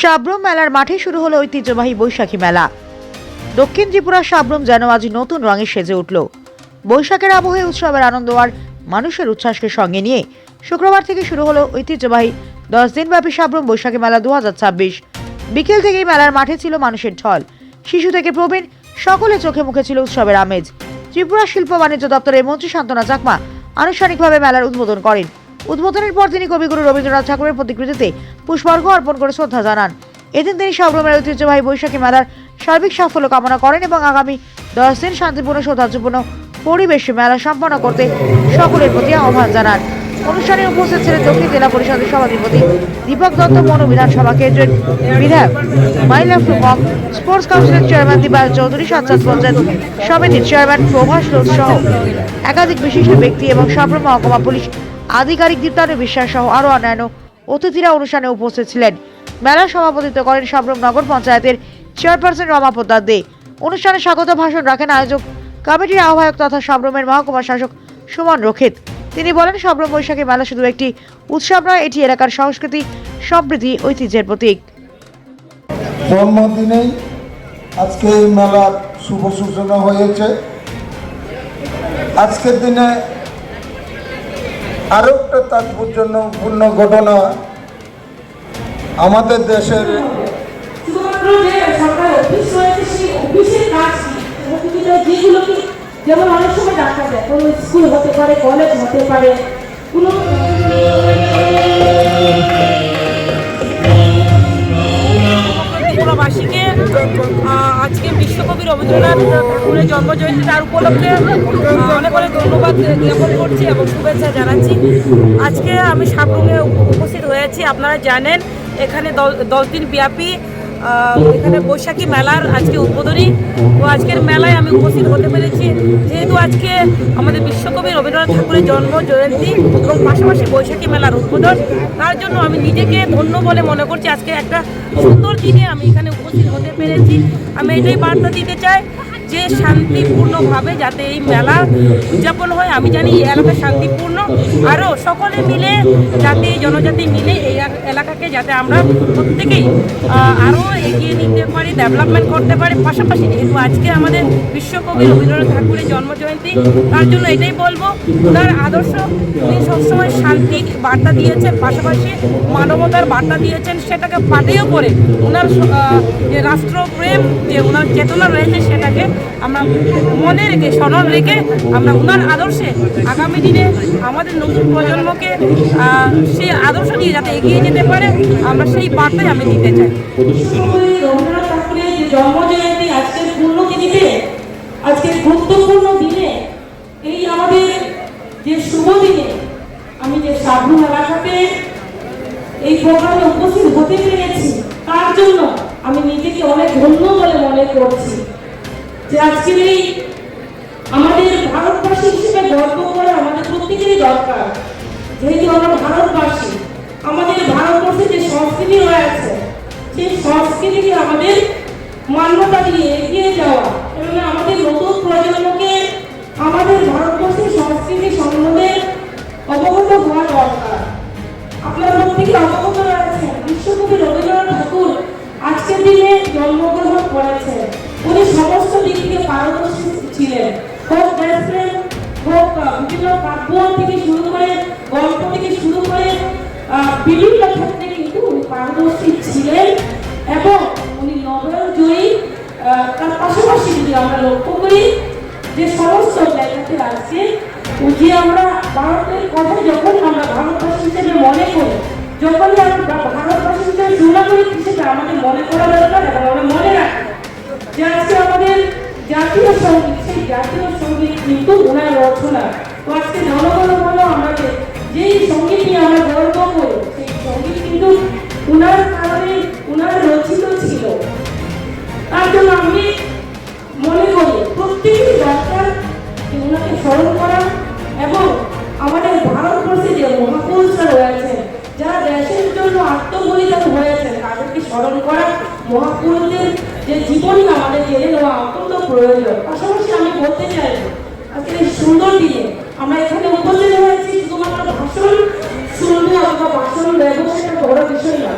সাব্রুম মেলার মাঠে শুরু হলো ঐতিহ্যবাহী বৈশাখী মেলা। দক্ষিণ ত্রিপুরার সাব্রুম যেন আজ নতুন রঙে সেজে উঠল। বৈশাখের আবহে উৎসবের আনন্দ আর মানুষের উচ্ছ্বাসকে সঙ্গে নিয়ে শুক্রবার থেকে শুরু হলো ঐতিহ্যবাহী 10 দিনব্যাপী সাব্রুম বৈশাখী মেলা 2026। বিকেল থেকেই মেলার মাঠে ছিল মানুষের ঢল। শিশু থেকে প্রবীণ সকলে চোখে মুখে ছিল উৎসবের আমেজ। ত্রিপুরা শিল্প বাণিজ্য দপ্তরের মন্ত্রী শান্তনা চাকমা আনুষ্ঠানিকভাবে মেলার উদ্বোধন করেন। উদ্বোধনের পর তিনি কবিগুরু রবীন্দ্রনাথ ঠাকুরের প্রতিকৃতিতে পুষ্পার্ঘ্য অর্পণ করে শ্রদ্ধা জানান। এদিন তিনি সাব্রুমের ঐতিহ্যবাহী বৈশাখী মেলার সার্বিক সাফল্য কামনা করেন এবং আগামী 10 দিন শান্তিপূর্ণ সৌহার্দ্যপূর্ণ পরিবেশে মেলা সম্পন্ন করতে সকলের প্রতি আহ্বান জানান। অনুষ্ঠানে উপস্থিত ছিলেন দক্ষিণ জেলা পরিষদের সভাধিপতি দীপক দত্ত, মনু বিধানসভা কেন্দ্রের বিধায়ক মাইলা ফুকম, স্পোর্টস কাউন্সিলের চেয়ারম্যান দিবাল চৌধুরী, সাতচাঁদ পঞ্চায়েত সমিতির চেয়ারম্যান প্রভাস লোধ সহ একাধিক বিশিষ্ট ব্যক্তি এবং সাব্রুম মহকুমা পুলিশ আধিকারিক দীপ্তানু বিশ্বাস সহ আরও অন্যান্য অতিথিরা অনুষ্ঠানে উপস্থিত ছিলেন। মেলার সভাপতিত্ব করেন সাব্রুম নগর পঞ্চায়েতের চেয়ারপারসন রমা পোদ্দার দে। অনুষ্ঠানে স্বাগত ভাষণ রাখেন আয়োজক কমিটির আহ্বায়ক তথা সাব্রুমের মহকুমা শাসক সুমন রক্ষিত। তিনি বলেন, সাব্রুম বৈশাখী মেলা শুধু একটি উৎসব নয়, এটি এলাকার সংস্কৃতি, সমৃদ্ধি, ঐতিহ্যের প্রতীক। জন্মদিনেই আজকে এই মেলার শুভ সূচনা হয়েছে। আজকের দিনে আরো একটা তাৎপর্যপূর্ণ ঘটনা আমাদের দেশের যেমন অনেক সময় দেখা যায় কোনো স্কুল হতে পারে, কলেজ হতে পারে, কোনো ত্রিপুরাবাসীকে আজকে বিশ্বকবি রবীন্দ্রনাথ ঠাকুরের জন্মজয়ন্তী, তার উপলক্ষে অনেক অনেক ধন্যবাদ জ্ঞাপন করছি এবং শুভেচ্ছা জানাচ্ছি। আজকে আমি সাব্রুমে উপস্থিত হয়েছি। আপনারা জানেন এখানে 10 দিন ব্যাপী এখানে বৈশাখী মেলার আজকে উদ্বোধনী। তো আজকের মেলায় আমি উপস্থিত হতে পেরেছি, যেহেতু আজকে আমাদের বিশ্বকবি রবীন্দ্রনাথ ঠাকুরের জন্ম জয়ন্তী এবং পাশাপাশি বৈশাখী মেলার উদ্বোধন। তার জন্য আমি নিজেকে ধন্য বলে মনে করছি। আজকে একটা সুন্দর দিনে আমি এখানে উপস্থিত হতে পেরেছি। আমি এটাই বার্তা দিতে চাই যে শান্তিপূর্ণভাবে যাতে এই মেলা উদযাপন হয়। আমি জানি এই এলাকা শান্তিপূর্ণ, আরও সকলে মিলে জাতি জনজাতি মিলে এই এলাকাকে যাতে আমরা প্রত্যেকেই আরও এগিয়ে নিতে পারি, ডেভেলপমেন্ট করতে পারি। পাশাপাশি যেহেতু আজকে আমাদের বিশ্বকবি রবীন্দ্রনাথ ঠাকুরের জন্মজয়ন্তী, তার জন্য এটাই বলবো, ওনার আদর্শ উনি সবসময় শান্তি বার্তা দিয়েছেন, পাশাপাশি মানবতার বার্তা দিয়েছেন। সেটাকে পাথেয় করে ওনার যে রাষ্ট্রপ্রেম, যে ওনার চেতনা রয়েছে, সেটাকে আমরা মনে রেখে, স্মরণ রেখে আমরা ওনার আদর্শে আগামী দিনে আমাদের নতুন প্রজন্মকে সেই আদর্শ নিয়ে যাতে এগিয়ে যেতে পারে, আমরা সেই বার্তাই আমি দিতে চাই। রবীন্দ্রনাথ ঠাকুরের যে জন্মজয়ন্তী আজকের পূর্ণতিথিতে, আজকের গুরুত্বপূর্ণ দিনে, এই আমাদের যে শুভ দিনে আমি যে সাব্রুম এলাকাতে এই প্রোগ্রামে উপস্থিত হতে পেরেছি, তার জন্য আমি নিজেকে অনেক ধন্য বলে মনে করছি। যে আজকের এই আমাদের ভারতবাসী হিসেবে গর্ব করা আমাদের প্রত্যেকেরই দরকার। যেহেতু আমরা ভারতবাসী, আমাদের ভারতবর্ষে যে সংস্কৃতি রয়েছে, সেই সংস্কৃতিকে আমাদের মান্যতা দিয়ে এগিয়ে যাওয়া এবং আমাদের নতুন প্রজন্মকে আমাদের ভারতবর্ষের সংস্কৃতি সম্বন্ধে অবগত হওয়া দরকার। আপনারা প্রত্যেকে অবগত রয়েছেন, বিশ্বকবি রবীন্দ্রনাথ ঠাকুর আজকের দিনে জন্মগ্রহণ করেছেন। উনি সমস্ত দিক থেকে পারদর্শী ছিলেন, হোক দেশপ্রেম, হোক বিভিন্ন কাব্য থেকে শুরু করে, গল্প থেকে শুরু করে বিভিন্ন ক্ষেত্রে কিন্তু উনি পারদর্শী ছিলেন এবং উনি নোবেল জয়ী। তার পাশাপাশি যদি আমরা লক্ষ্য করি যে সমস্ত জায়গাতে আজকে যে আমরা ভারতের কথা যখন আমরা ভারতবাসী হিসেবে মনে করি, যখন আমরা ভারতবাসী হিসেবে সুনাগরিক হিসেবে আমাদের মনে করা দরকার এবং আমরা মনে রাখি যে আজকে আমাদের জাতীয় সঙ্গীত, সেই জাতীয় সঙ্গীত কিন্তু ওনার রচনা। তো আজকে জনগণ বলো আমাদের যেই সঙ্গীত নিয়ে আমরা গর্ব করি, সেই সঙ্গীত কিন্তু ওনার কারণে ওনার রচিত ছিল। তার জন্য আমি মনে করি প্রত্যেকেরই দরকার যে ওনাকে স্মরণ করা এবং আমাদের ভারতবর্ষে যে মহাপুরুষরা রয়েছেন, যারা দেশের জন্য আত্মবলিদান হয়েছেন, তাদেরকে স্মরণ করা, মহাপুরুষদের যে জীবনী আমাদের জেনে নেওয়া অত্যন্ত প্রয়োজন। পাশাপাশি আমি বলতে চাই আজকের এই সুন্দর দিনে আমরা এখানে উপস্থিত হয়েছি শুধুমাত্র ভাষণ শুনবো অথবা ভাষণ দেবো, সেটা বড় বিষয় না।